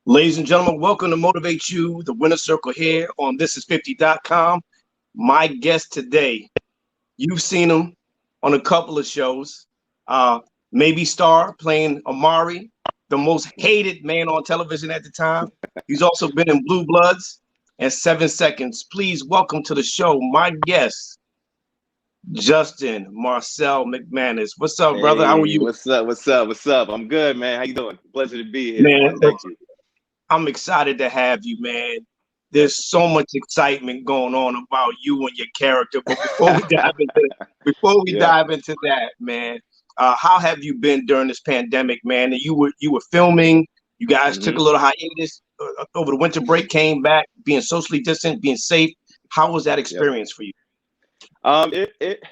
Ladies and gentlemen, welcome to Motivate You, the winner circle here on thisis50.com. My guest today, you've seen him on a couple of shows. Uh, Maybe Star playing Amari, the most hated man on television at the time. He's also been in Blue Bloods and 7 Seconds. Please welcome to the show my guest, Justin Marcel McManus. What's up, brother? How are Hey, you? what's up? What's up? What's up? I'm good, man. How you doing? Pleasure to be here, Man, man. Thank you. I'm excited to have you, man. There's so much excitement going on about you and your character. But before we Yeah. dive into that, man, how have you been during this pandemic, man? You were filming. You guys took a hmm little hiatus over the winter break, came back, being socially distant, being safe. How was that Yep. experience for you? It.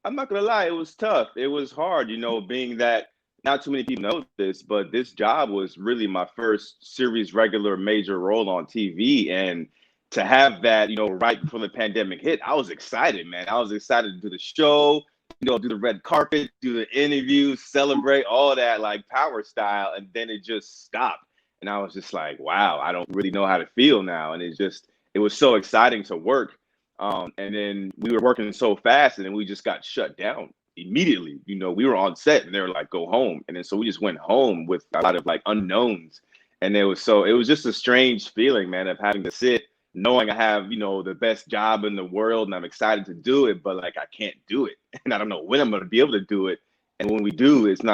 I'm not gonna lie. It was tough. It was hard, being that not too many people know this, but this job was really my first series regular major role on TV, and to have that, right before the pandemic hit, I was excited, man. I was excited to do the show, do the red carpet, do the interviews, celebrate all that like power style, and then it just stopped, and I was just like, wow, I don't really know how to feel now, and it was so exciting to work. And then we were working so fast, and then we just got shut down immediately. We were on set, and they were like, "Go home," and then so we just went home with a lot of like unknowns, and it was just a strange feeling, man, of having to sit, knowing I have the best job in the world, and I'm excited to do it, but like I can't do it, and I don't know when I'm gonna be able to do it, and when we do, is it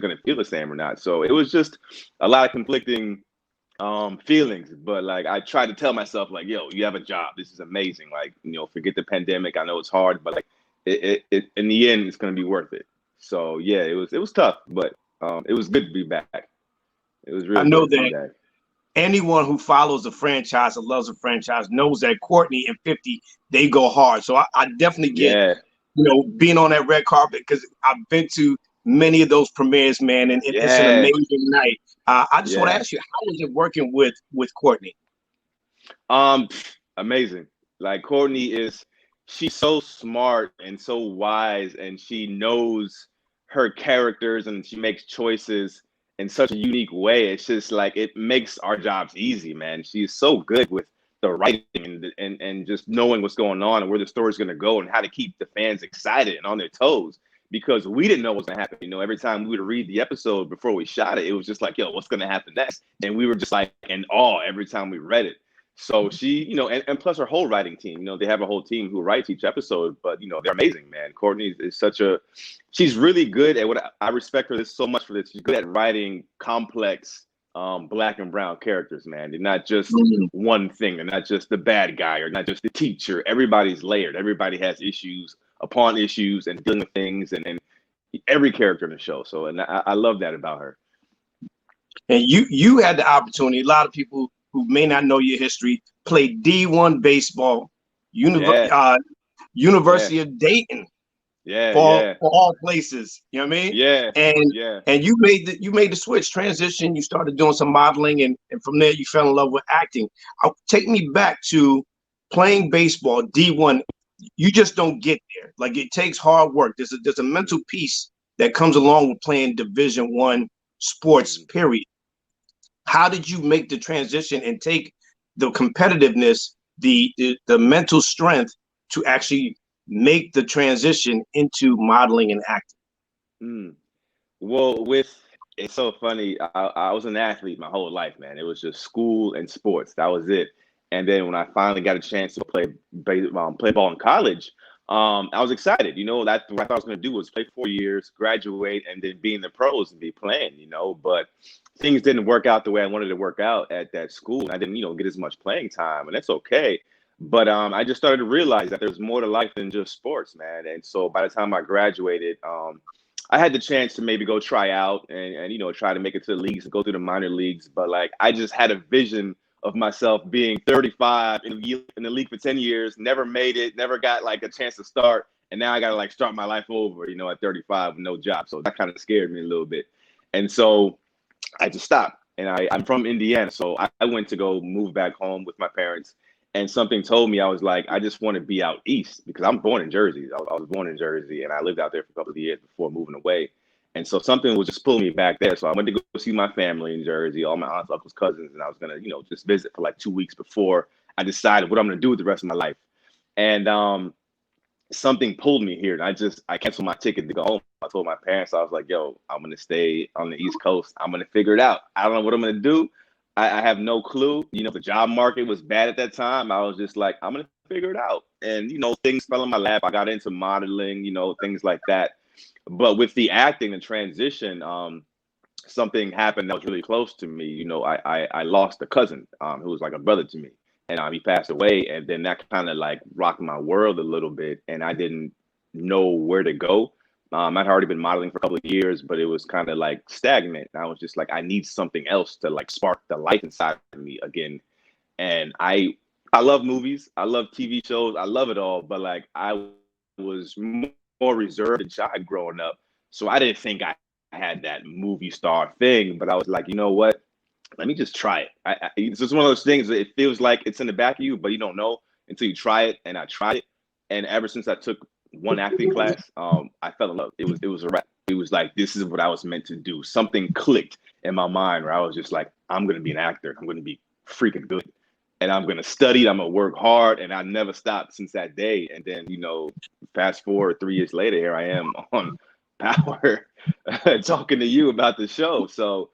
gonna feel the same or not? So it was just a lot of conflicting feelings, but like I try to tell myself like, yo, you have a job, this is amazing, like, forget the pandemic, I know it's hard, but like it in the end it's going to be worth it. So yeah, it was tough, but it was good to be back. It was I real know good to be that back. anyone who follows the franchise or loves the franchise knows that Courtney and 50, they go hard. So I definitely get, Yeah, being on that red carpet because I've been to many of those premieres, man, and it's an yeah, amazing night. I just want to yeah. ask you, how was it working with Courtney? Amazing. Like Courtney she's so smart and so wise, and she knows her characters, and she makes choices in such a unique way. It's just like it makes our jobs easy, man. She's so good with the writing and just knowing what's going on and where the story's going to go and how to keep the fans excited and on their toes, because we didn't know what was going to happen. Every time we would read the episode before we shot it, it was just like, yo, what's going to happen next? And we were just like in awe every time we read it. So she, and plus her whole writing team, they have a whole team who writes each episode, but they're amazing, man. Courtney is she's really good at what I respect her this so much for this. She's good at writing complex black and brown characters, man. They're not just Mhm. one thing. They're not just the bad guy or not just the teacher. Everybody's layered. Everybody has issues upon issues and dealing with things, and every character in the show. So, and I love that about her. And you had the opportunity. A lot of people who may not know your history played D1 baseball, Yeah, yeah, University of Dayton. yeah, for yeah, for all places. You know what I mean? yeah, And yeah. and you made the switch transition. You started doing some modeling, and from there you fell in love with acting. Take me back to playing baseball D1. You just don't get there. Like it takes hard work. There's a mental piece that comes along with playing Division 1 sports. Mhm. Period. How did you make the transition and take the competitiveness, the mental strength to actually make the transition into modeling and acting? Mm. Well, it's so funny. I was an athlete my whole life, man. It was just school and sports. That was it. And then when I finally got a chance to play ball in college, I was excited. That what I thought I was going to do was play 4 years, graduate, and then be in the pros and be playing. But things didn't work out the way I wanted to work out at that school. I didn't, get as much playing time, and that's okay. But I just started to realize that there's more to life than just sports, man. And so by the time I graduated, I had the chance to maybe go try out and try to make it to the leagues and go through the minor leagues, but like I just had a vision of myself being 35 in the league for 10 years, never made it, never got like a chance to start, and now I got to like start my life over, at 35 with no job. So that kind of scared me a little bit, and so I just stopped. And I'm from Indiana, so I went to go move back home with my parents. And something told me, I was like, I just want to be out east because I'm born in Jersey. I was born in Jersey, and I lived out there for a couple of years before moving away. And so something was just pulling me back there. So I went to go see my family in Jersey, all my aunts, uncles, cousins, and I was gonna, just visit for like 2 weeks before I decided what I'm gonna do with the rest of my life. And something pulled me here, and I canceled my ticket to go home. I told my parents, I was like, yo, I'm gonna stay on the East Coast. I'm gonna figure it out. I don't know what I'm gonna do. I have no clue. The job market was bad at that time. I was just like, I'm gonna figure it out. And things fell in my lap. I got into modeling, things like that. But with the acting, the transition, something happened that was really close to me. I lost a cousin who was like a brother to me, and he passed away. And then that kind of like rocked my world a little bit, and I didn't know where to go. I'd already been modeling for a couple of years, but it was kind of like stagnant. And I was just like, I need something else to like spark the life inside of me again. And I love movies, I love TV shows, I love it all, but like I was more reserved and shy growing up, so I didn't think I had that movie star thing. But I was like, you know what? Let me just try it. It's just one of those things that it feels like it's in the back of you, but you don't know until you try it. And I tried it, and ever since I took one acting class, I fell in love. It was a wrap. It was like, this is what I was meant to do. Something clicked in my mind where I was just like, I'm gonna be an actor. I'm gonna be freaking good, and I'm gonna study. I'm gonna work hard, and I never stopped since that day. And then fast forward 3 years later, here I am on Power, talking to you about the show. So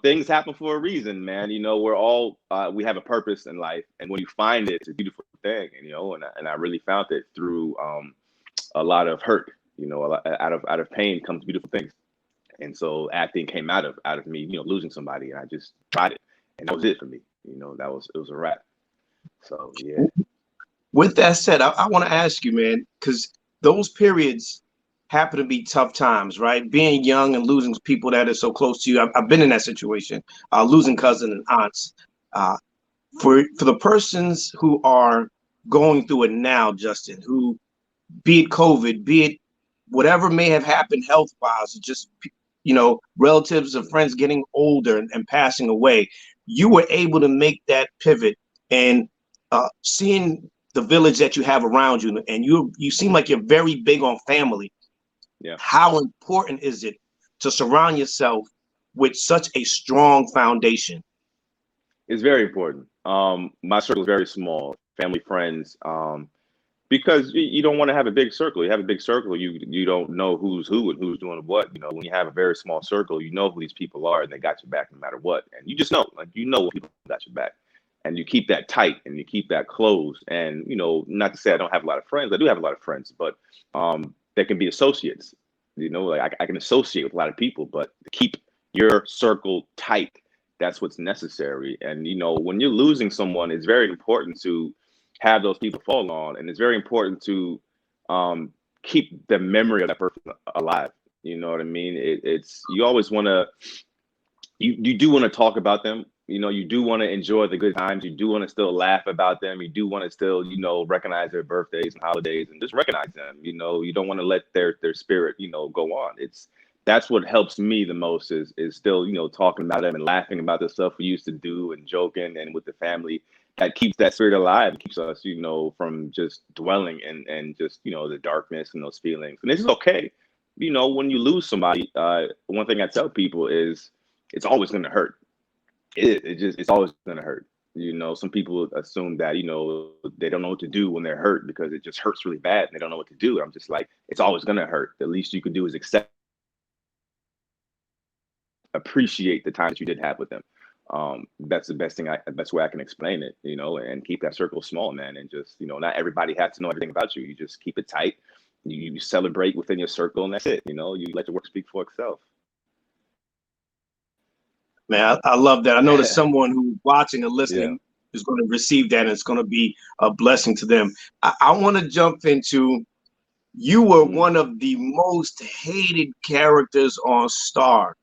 things happen for a reason, man. We're all we have a purpose in life, and when you find it, it's a beautiful thing. And I really found it through a lot of hurt. Out of pain comes beautiful things. And so acting came out of me, losing somebody, and I just tried it, and that was it for me. It was a wrap. So yeah. With that said, I want to ask you, man, because those periods happen to be tough times, right? Being young and losing people that are so close to you. I've been in that situation, losing cousins and aunts. For the persons who are going through it now, Justin, who, be it COVID, be it whatever may have happened health-wise, just relatives or friends getting older and passing away, you were able to make that pivot and seeing the village that you have around you, and you seem like you're very big on family. Yeah. How important is it to surround yourself with such a strong foundation? It's very important. My circle is very small, family, friends, because you don't want to have a big circle. You have a big circle, you don't know who's who and who's doing what. When you have a very small circle, you know who these people are, and they got your back no matter what. And you just know, like, when people got your back, and you keep that tight and you keep that close. And not to say I don't have a lot of friends. I do have a lot of friends, but they can be associates. Like I can associate with a lot of people, but to keep your circle tight, that's what's necessary. And when you're losing someone, it's very important to have those people fall on, and it's very important to keep the memory of that person alive. You know what I mean? It's you always want to, you do want to talk about them. You do want to enjoy the good times. You do want to still laugh about them. You do want to still, recognize their birthdays and holidays and just recognize them. You don't want to let their spirit, go on. That's what helps me the most is still, talking about them and laughing about the stuff we used to do and joking and with the family. That keeps that spirit alive, keeps us, from just dwelling and just, the darkness and those feelings. And this is okay. When you lose somebody, one thing I tell people is it's always going to hurt. It's always going to hurt. Some people assume that, they don't know what to do when they're hurt because it just hurts really bad and they don't know what to do. I'm just like, it's always going to hurt. The least you could do is appreciate the time that you did have with them. That's the best way I can explain it, and keep that circle small, man. And just, not everybody has to know everything about you. You just keep it tight. You celebrate within your circle, and that's it. You let your work speak for itself. Man, I love that. I know there's someone who's watching and listening is going to receive that, and it's going to be a blessing to them. I want to jump into, you were one of the most hated characters on Star.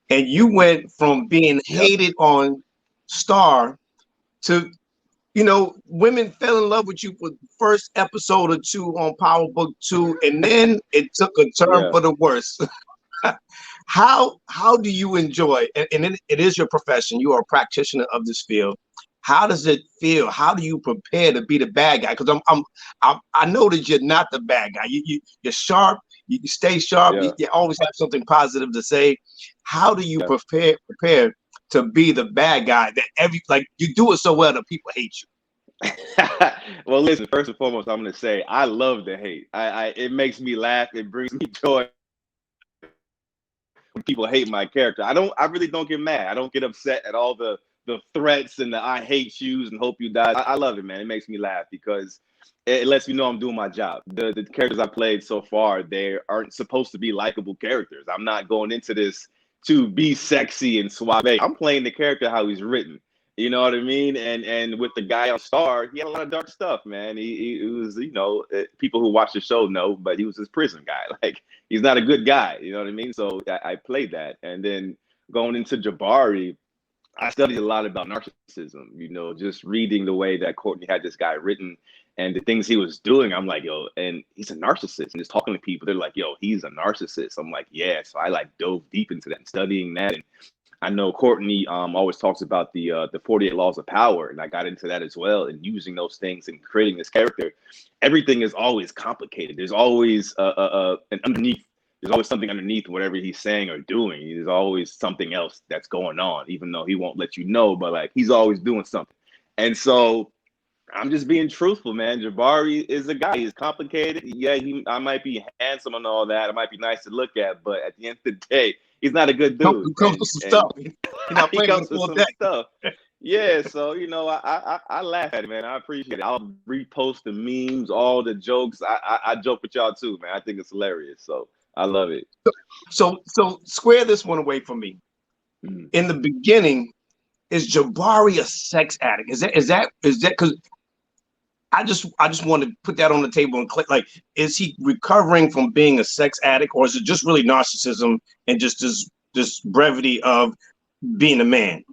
And you went from being hated on Star to, women fell in love with you for the first episode or two on Power Book 2, and then it took a turn for the worse. How do you enjoy, and it is your profession, you are a practitioner of this field. How does it feel? How do you prepare to be the bad guy? Because I know that you're not the bad guy. You're sharp, You stay sharp. Yeah. You always have something positive to say. How do you Yeah. prepare to be the bad guy that you do it so well that people hate you? Well, listen, first and foremost, I'm going to say I love the hate. It makes me laugh. It brings me joy when people hate my character. I really don't get mad. I don't get upset at all the threats and the I hate yous and hope you die. I love it, man. It makes me laugh because it lets me know I'm doing my job. The characters I played so far, they aren't supposed to be likable characters. I'm not going into this to be sexy and suave. I'm playing the character how he's written. You know what I mean? And with the guy on Star, he had a lot of dark stuff, man. He was, people who watch the show know, but he was this prison guy. Like, he's not a good guy. You know what I mean? So I played that. And then going into Jabari, I studied a lot about narcissism, just reading the way that Courtney had this guy written and the things he was doing. I'm like, yo, and he's a narcissist. And just talking to people, they're like, yo, he's a narcissist. I'm like, yeah. So I dove deep into that and studying that. And I know Courtney always talks about the 48 laws of power, and I got into that as well, and using those things and creating this character. Everything is always complicated. There's always an underneath. There's always something underneath whatever he's saying or doing. There's always something else that's going on, even though he won't let you know. But he's always doing something, and so I'm just being truthful, man. Jabari is a guy. He's complicated. Yeah, I might be handsome and all that. I might be nice to look at, but at the end of the day, he's not a good dude. He comes with some stuff. He comes with some stuff. Yeah, so I laugh at it, man. I appreciate it. I'll repost the memes, all the jokes. I joke with y'all too, man. I think it's hilarious. So I love it. So square this one away from me. Mm-hmm. In the beginning, is Jabari a sex addict? Is that because I just want to put that on the table and click. Is he recovering from being a sex addict, or is it just really narcissism and just this brevity of being a man?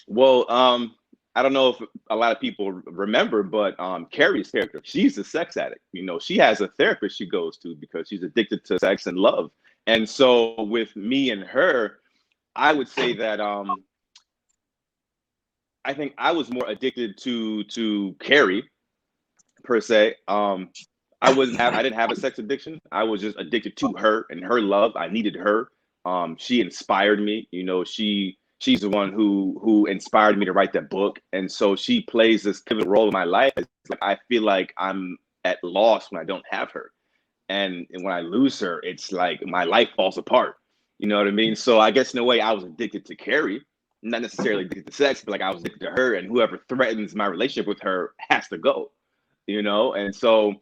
Well, I don't know if a lot of people remember, but Carrie's character, she's a sex addict. She has a therapist she goes to because she's addicted to sex and love. And so with me and her, I would say that I think I was more addicted to Carrie per se. I didn't have a sex addiction. I was just addicted to her and her love. I needed her. She inspired me. She's the one who inspired me to write that book. And so she plays this pivotal role in my life. It's I feel like I'm at loss when I don't have her. And when I lose her, it's like my life falls apart. You know what I mean? So I guess in a way I was addicted to Carrie, not necessarily addicted to sex, but I was addicted to her, and whoever threatens my relationship with her has to go. And so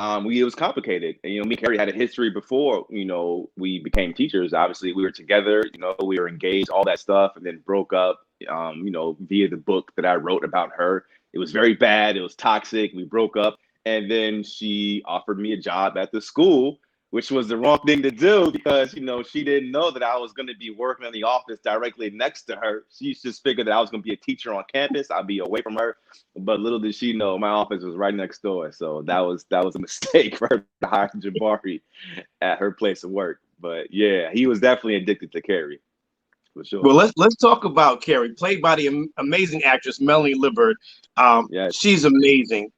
it was complicated. And, me and Carrie had a history before, we became teachers. Obviously, we were together, we were engaged, all that stuff, and then broke up, via the book that I wrote about her. It was very bad. It was toxic. We broke up. And then she offered me a job at the school, which was the wrong thing to do because, she didn't know that I was going to be working in the office directly next to her. She just figured that I was going to be a teacher on campus. I'd be away from her. But little did she know my office was right next door. So that was a mistake for her to hire Jabari at her place of work. But yeah, he was definitely addicted to Carrie. For sure. Well, let's talk about Carrie, played by the amazing actress Melanie Liburd. Yes. She's amazing.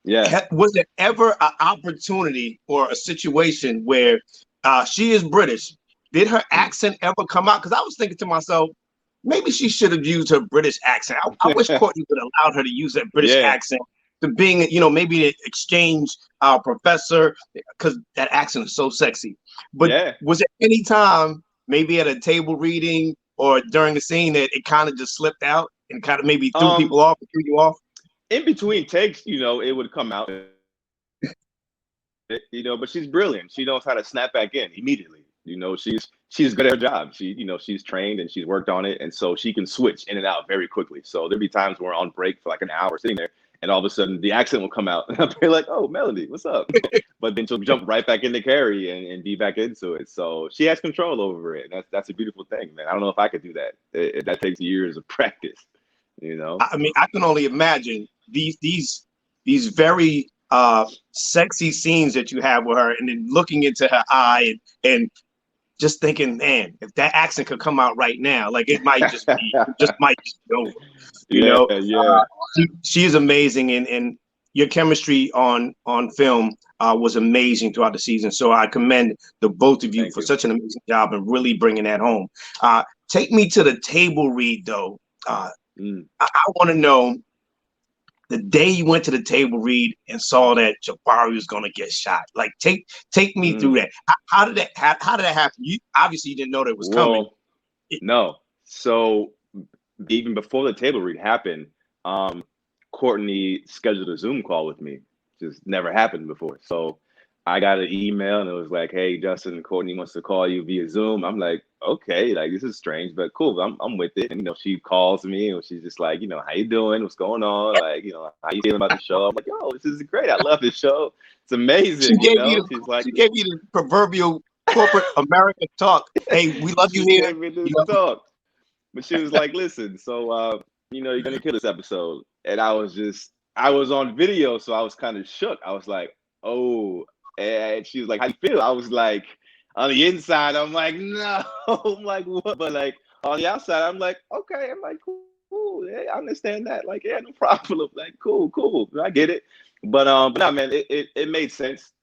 Yeah. Was there ever an opportunity or a situation where she is British? Did her accent ever come out? Because I was thinking to myself, maybe she should have used her British accent. I wish Courtney would have allowed her to use that British accent to being, maybe an exchange professor, because that accent is so sexy. But was there any time, maybe at a table reading or during the scene, that it kind of just slipped out and kind of maybe threw people off, threw you off? In between takes, it would come out, but she's brilliant. She knows how to snap back in immediately. She's good at her job. She's trained and she's worked on it. And so she can switch in and out very quickly. So there'll be times where we're on break for an hour sitting there, and all of a sudden the accent will come out. And I'll be like, oh, Melanie, what's up? But then she'll jump right back into Carrie and be back into it. So she has control over it. That's a beautiful thing, man. I don't know if I could do that. That takes years of practice, I mean, I can only imagine these very sexy scenes that you have with her, and then looking into her eye and just thinking, man, if that accent could come out right now, it might just be, might just be over. She is amazing, and your chemistry on film was amazing throughout the season. So I commend the both of you Thank for you. such an amazing job and really bringing that home. Take me to the table read, though. I want to know the day you went to the table read and saw that Jafari was going to get shot. Like, take me through that. How did that happen? You obviously didn't know that it was coming. No. So even before the table read happened, Courtney scheduled a Zoom call with me. Just never happened before. So I got an email and it was like, "Hey, Justin, Courtney wants to call you via Zoom." I'm like, "Okay, like this is strange, but cool. I'm with it." And she calls me and she's just like, "How you doing? What's going on? Like, how you feeling about the show?" I'm like, "Yo, this is great. I love this show. It's amazing." She's like, she gave you the proverbial corporate American talk. Hey, we love you here. Gave me this talk. But she was like, "Listen, so you're gonna kill this episode." And I was on video, so I was kind of shook. I was like, "Oh," and she was like, "How you feel?" I was like, on the inside, I'm like, "No," I'm like, "What?" But like on the outside, I'm like, "Okay," I'm like, "Cool, yeah, I understand that." Like, yeah, no problem. Like, cool, I get it. But no, man, it made sense.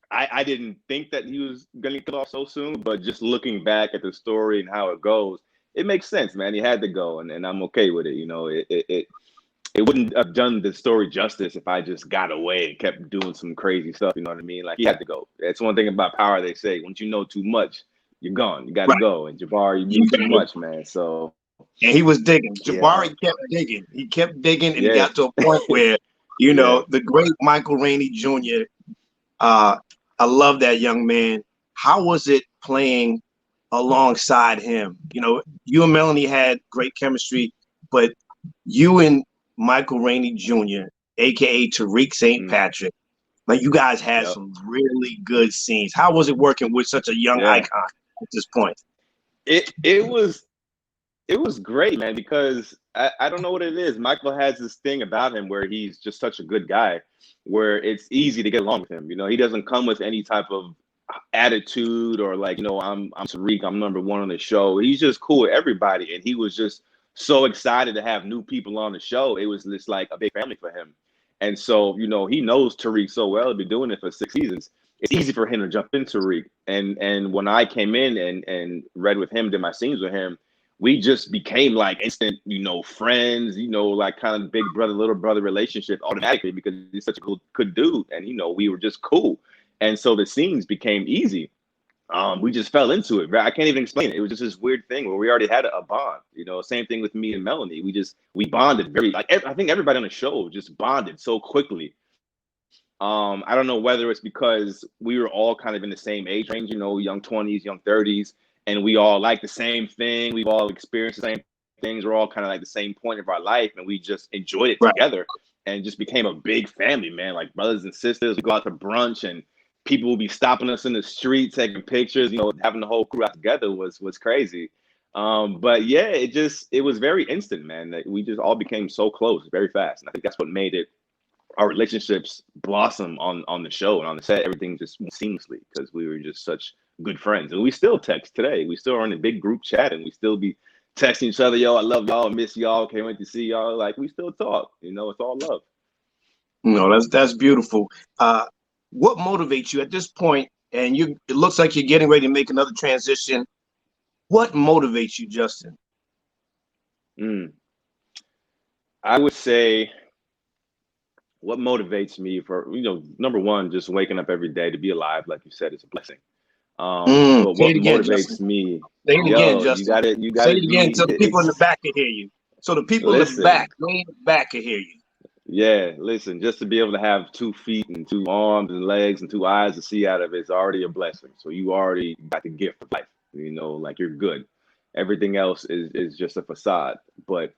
I didn't think that he was gonna get off so soon, but just looking back at the story and how it goes, it makes sense, man. He had to go, and I'm okay with it. It wouldn't have done the story justice if I just got away and kept doing some crazy stuff. You know what I mean? Like, he had to go. That's one thing about power. They say once you know too much, you're gone. You got to go. And Jafari knew too much, man. So and he was digging. yeah, Jafari kept digging. He kept digging, and he got to a point where Yeah. the great Michael Rainey Jr. I love that young man. How was it playing alongside him? You and Melanie had great chemistry, but you and Michael Rainey Jr., aka Tariq St. Patrick, like, you guys had some really good scenes. How was it working with such a young icon at this point? It was great, man, because I don't know what it is. Michael has this thing about him where he's just such a good guy, where it's easy to get along with him. He doesn't come with any type of attitude or like, I'm Tariq, I'm number one on the show. He's just cool with everybody, and he was just so excited to have new people on the show. It was just like a big family for him. And so, he knows Tariq so well. He's been doing it for 6 seasons. It's easy for him to jump in Tariq. And when I came in and read with him, did my scenes with him, we just became like instant, friends, like kind of big brother, little brother relationship automatically because he's such a good dude. And, we were just cool. And so the scenes became easy. We just fell into it. I can't even explain it. It was just this weird thing where we already had a bond. Same thing with me and Melanie. We bonded very, like, I think everybody on the show just bonded so quickly. I don't know whether it's because we were all kind of in the same age range, young 20s, young 30s, and we all like the same thing. We've all experienced the same things. We're all kind of like the same point of our life, and we just enjoyed it together and just became a big family, man, like brothers and sisters. We go out to brunch and people will be stopping us in the street, taking pictures, having the whole crew out together was crazy. But yeah, it was very instant, man. We just all became so close very fast. And I think that's what made it, our relationships blossom on the show and on the set. Everything just went seamlessly because we were just such good friends. And we still text today. We still are in a big group chat and we still be texting each other, "Yo, I love y'all, I miss y'all, can't wait to see y'all." Like, we still talk, it's all love. That's beautiful. What motivates you at this point? And it looks like you're getting ready to make another transition. What motivates you, Justin? I would say what motivates me for, number one, just waking up every day to be alive, like you said, it's a blessing. But what motivates me? Say it again, Justin. You got it again so the people in the back can hear you. So the people in the back can hear you. Yeah, listen, just to be able to have 2 feet and 2 arms and legs and 2 eyes to see out of it is already a blessing. So you already got the gift of life, like, you're good. Everything else is just a facade. But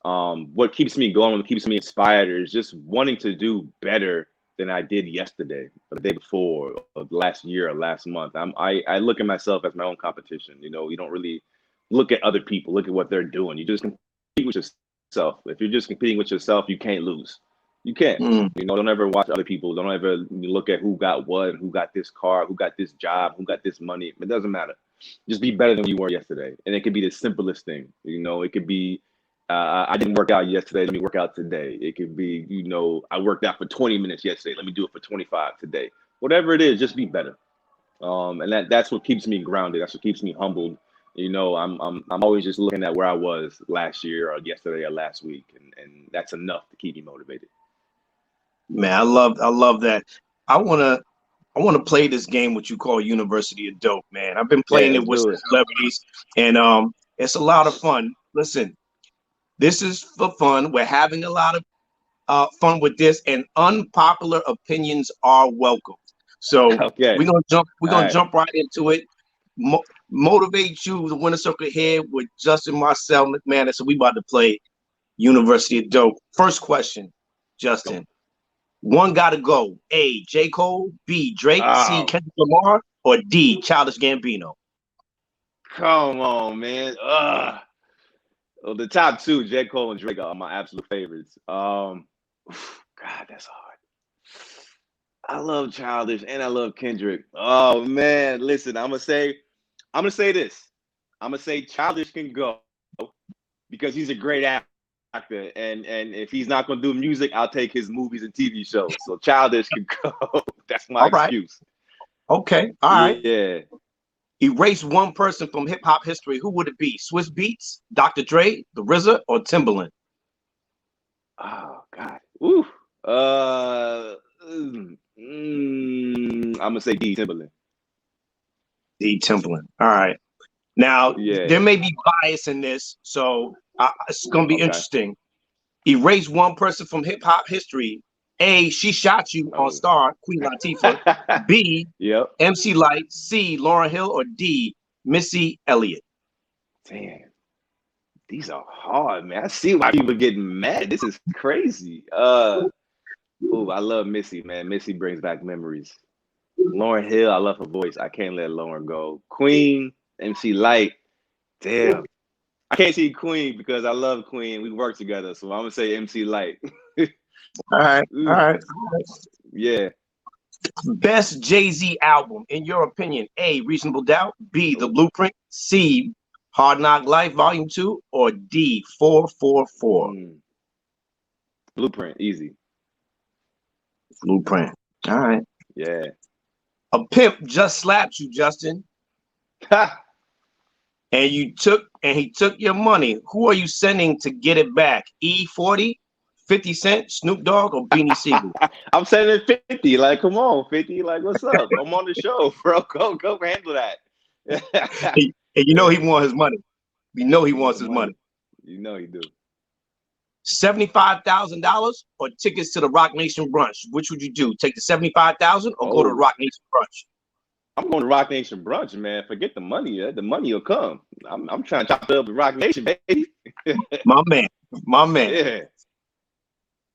what keeps me going, what keeps me inspired is just wanting to do better than I did yesterday, or the day before, or last year, or last month. I look at myself as my own competition. You don't really look at other people, look at what they're doing. You just compete with yourself. If you're just competing with yourself, you can't lose. You can't. Don't ever watch other people. Don't ever look at who got what, who got this car, who got this job, who got this money. It doesn't matter. Just be better than you were yesterday. And it could be the simplest thing. It could be I didn't work out yesterday. Let me work out today. It could be, I worked out for 20 minutes yesterday. Let me do it for 25 today. Whatever it is, just be better. And that's what keeps me grounded. That's what keeps me humbled. I'm always just looking at where I was last year or yesterday or last week, and that's enough to keep me motivated. Man, I love that. I wanna play this game what you call University of Dope, man. I've been playing it with celebrities, and it's a lot of fun. Listen, this is for fun. We're having a lot of fun with this, and unpopular opinions are welcome. So Okay. we're gonna jump right into it. Motivate you, the winner circle here with Justin, Marcel McManus. So we about to play University of Dope. First question, Justin. One gotta go. A, J. Cole, B, Drake, C, Kendrick Lamar, or D, Childish Gambino? Come on, man. Well, the top two, J. Cole and Drake, are my absolute favorites. God, that's hard. I love Childish and I love Kendrick. Oh man, listen, I'm gonna say this. I'm gonna say Childish can go because he's a great actor, and if he's not gonna do music, I'll take his movies and TV shows. So Childish can go. That's my excuse. Okay, all right. Yeah. Erase one person from hip hop history. Who would it be? Swiss Beats, Dr. Dre, The RZA, or Timbaland? Oh God. Ooh. I'm gonna say D, Timbaland. D, Timbaland. All right. Now there may be bias in this, so it's gonna be interesting. Erase one person from hip hop history. A, She Shot You on Star, Queen Latifah. B, MC Lyte. C, Lauryn Hill, or D, Missy Elliott? Damn, these are hard, man. I see why people are getting mad. This is crazy. I love Missy, man. Missy brings back memories. Lauryn Hill, I love her voice. I can't let Lauryn go. Queen, MC Lyte. Damn. I can't see Queen because I love Queen. We work together, so I'm gonna say MC Lyte. All right. Yeah. Best Jay-Z album, in your opinion? A, Reasonable Doubt. B, The Blueprint. C, Hard Knock Life Volume 2, or D, 444? Blueprint, easy. Blueprint. All right. Yeah. A pimp just slapped you, Justin. And he took your money. Who are you sending to get it back? E40, 50 Cent, Snoop Dogg, or Beanie Siegel? I'm sending 50. Like, come on, 50. Like, what's up? I'm on the show, bro. Go handle that. And you know he wants his money. You know he wants his money. You know he do. $75,000 or tickets to the Rock Nation brunch? Which would you do? Take the $75,000 or go to the Rock Nation brunch? I'm going to Rock Nation brunch, man. Forget the money. The money will come. I'm trying to chop it up with Rock Nation, baby. My man. Yeah.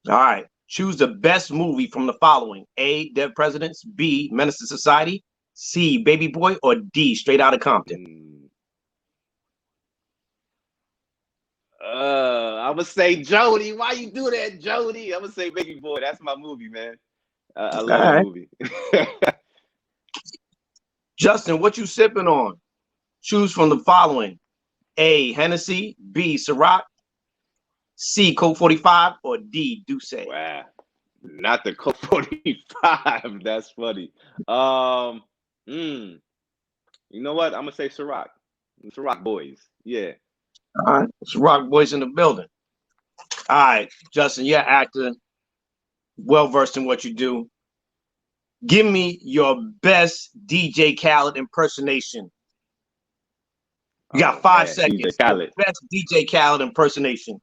All right. Choose the best movie from the following: A, Dead Presidents. B, Menace to Society. C, Baby Boy, or D, Straight Outta Compton? I'm gonna say Jody. Why you do that, Jody? I'm gonna say Baby Boy. That's my movie, man. I love that movie. Justin, what you sipping on? Choose from the following: A, Hennessy. B, Ciroc. C, Coke 45, or D, Douce? Wow, not the Coke 45. That's funny. You know what? I'm gonna say Ciroc. Ciroc boys. Yeah. All right, Ciroc boys in the building. All right, Justin, you're an actor, well versed in what you do. Give me your best DJ Khaled impersonation. You got 5 seconds. DJ Khaled. Best DJ Khaled impersonation.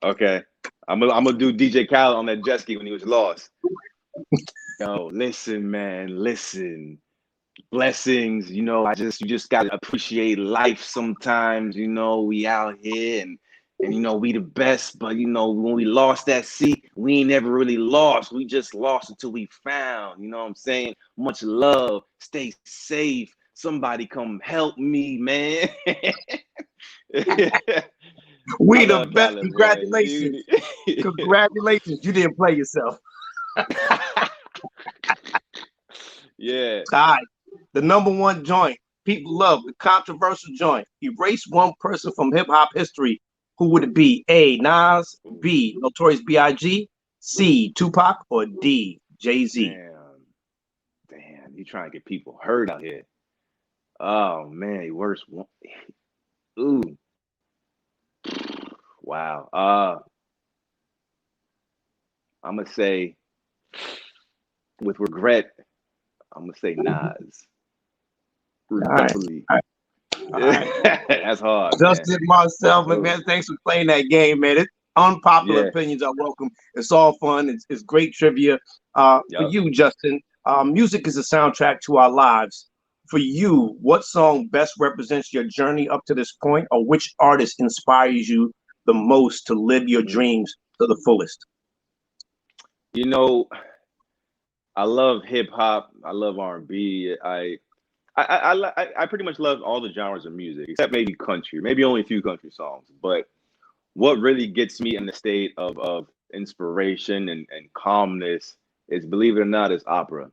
Okay, I'm gonna do DJ Khaled on that jet ski when he was lost. Yo, listen, man, listen. Blessings, you just gotta appreciate life sometimes. We out here and we the best, but when we lost that seat, we ain't never really lost. We just lost until we found. You know what I'm saying? Much love. Stay safe. Somebody come help me, man. We the best. Khaled, congratulations. Congratulations. You didn't play yourself. Yeah. All right. The #1 joint people love, the controversial joint. Erase one person from hip hop history. who would it be? A, Nas, B, Notorious B.I.G., C, Tupac, or D, Jay-Z? Damn, you trying to get people hurt out here. Oh man, worst one. Ooh. Wow. I'm gonna say, with regret, I'm gonna say Nas. Respectfully. All right. That's hard, Justin, man. Marcel McManus, thanks for playing that game, man. Unpopular Yeah. opinions are welcome. It's all fun. It's great trivia. For you, Justin, music is a soundtrack to our lives. For you, what song best represents your journey up to this point, or which artist inspires you the most to live your dreams to the fullest? You know, I love hip hop. I love R&B. I pretty much love all the genres of music except maybe country, maybe only a few country songs. But what really gets me in the state of inspiration and calmness is, believe it or not, is opera.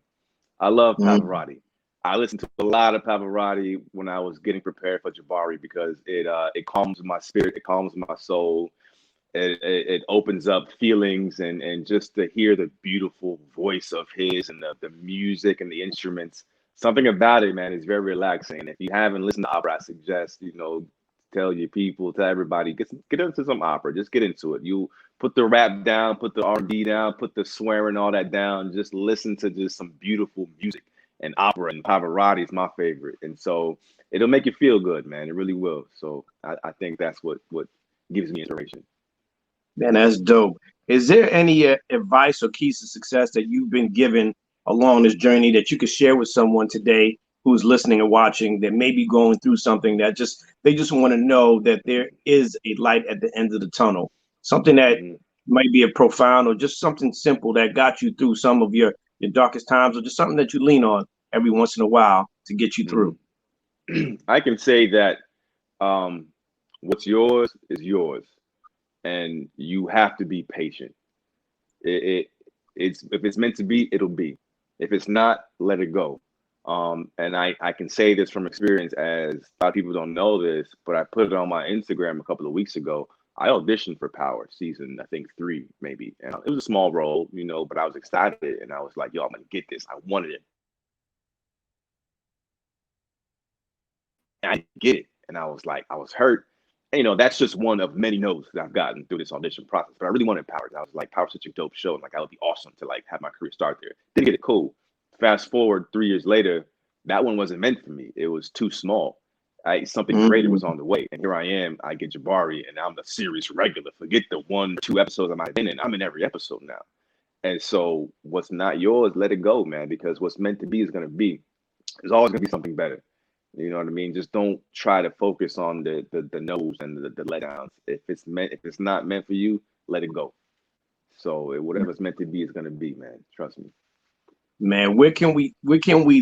I love Pavarotti. I listened to a lot of Pavarotti when I was getting prepared for Jabari because it calms my spirit, it calms my soul. It opens up feelings, and just to hear the beautiful voice of his and the music and the instruments, something about it, man, is very relaxing. If you haven't listened to opera, I suggest, tell your people, tell everybody, get into some opera. Just get into it. You put the rap down, put the R&B down, put the swearing, all that down. Just listen to just some beautiful music. And opera, and Pavarotti is my favorite. And so it'll make you feel good, man. It really will. So I think that's what gives me inspiration. Man, that's dope. Is there any advice or keys to success that you've been given along this journey that you could share with someone today who's listening and watching that may be going through something that they just want to know that there is a light at the end of the tunnel? Something that might be a profound or just something simple that got you through some of your darkest times, or just something that you lean on every once in a while to get you through. I can say that what's yours is yours, and you have to be patient. It's if it's meant to be, it'll be. If it's not, let it go. And I can say this from experience, as a lot of people don't know this, but I put it on my Instagram a couple of weeks ago. I auditioned for Power season, I think 3 maybe, and it was a small role, but I was excited, and I was like, "Yo, I'm gonna get this." I wanted it. I get it, and I was like, I was hurt. And, that's just one of many no's that I've gotten through this audition process. But I really wanted Power. I was like, Power's such a dope show, and like, that would be awesome to like have my career start there. Didn't get it. Cool. Fast forward 3 years later, that one wasn't meant for me. It was too small. Something greater was on the way, and here I am. I get Jabari, and I'm the series regular. Forget the 1 or 2 episodes I might have been in. I'm in every episode now. And so, what's not yours, let it go, man. Because what's meant to be is going to be. There's always going to be something better. You know what I mean? Just don't try to focus on the no's and the letdowns. If it's not meant for you, let it go. So whatever's meant to be is going to be, man. Trust me. Man, where can we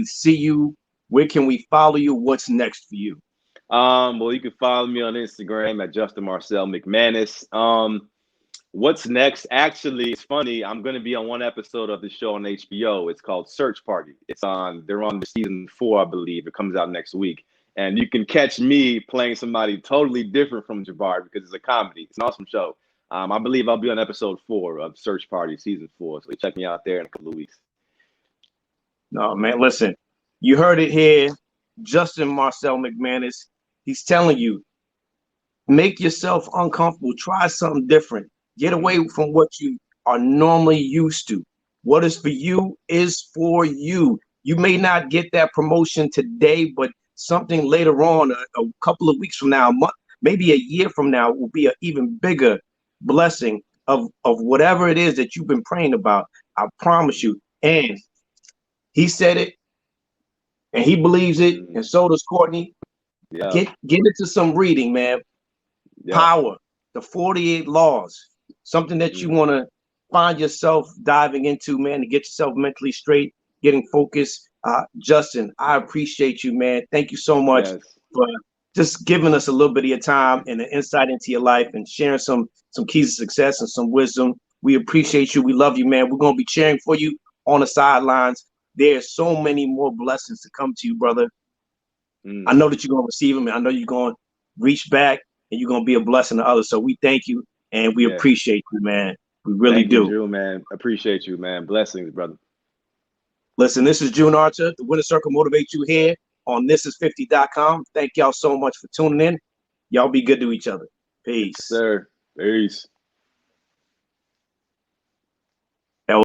see you? Where can we follow you? What's next for you? Well, you can follow me on Instagram at Justin Marcel McManus. What's next? Actually, it's funny. I'm going to be on one episode of the show on HBO. It's called Search Party. They're on the season 4, I believe. It comes out next week. And you can catch me playing somebody totally different from Jabari because it's a comedy. It's an awesome show. I believe I'll be on episode 4 of Search Party, season 4. So check me out there in a couple of weeks. No, man, listen. You heard it here. Justin Marcel McManus. He's telling you, make yourself uncomfortable. Try something different. Get away from what you are normally used to. What is for you is for you. You may not get that promotion today, but something later on, a couple of weeks from now, maybe a year from now, will be an even bigger blessing of whatever it is that you've been praying about. I promise you. And he said it, and he believes it, and so does Courtney. Yeah. Get into some reading, man. Yeah. Power, the 48 laws, something that you want to find yourself diving into, man, to get yourself mentally straight, getting focused. Justin, I appreciate you, man. Thank you so much for just giving us a little bit of your time and an insight into your life and sharing some keys of success and some wisdom. We appreciate you. We love you, man. We're going to be cheering for you on the sidelines. There's so many more blessings to come to you, brother. I know that you're going to receive them, and I know you're going to reach back and you're gonna be a blessing to others. So we thank you and we appreciate you, man. We really do. Thank you, Drew, man. Appreciate you, man. Blessings, brother. Listen, this is June Archer. The Winner Circle motivates you here on thisis50.com. Thank y'all so much for tuning in. Y'all be good to each other. Peace. Sir. Peace.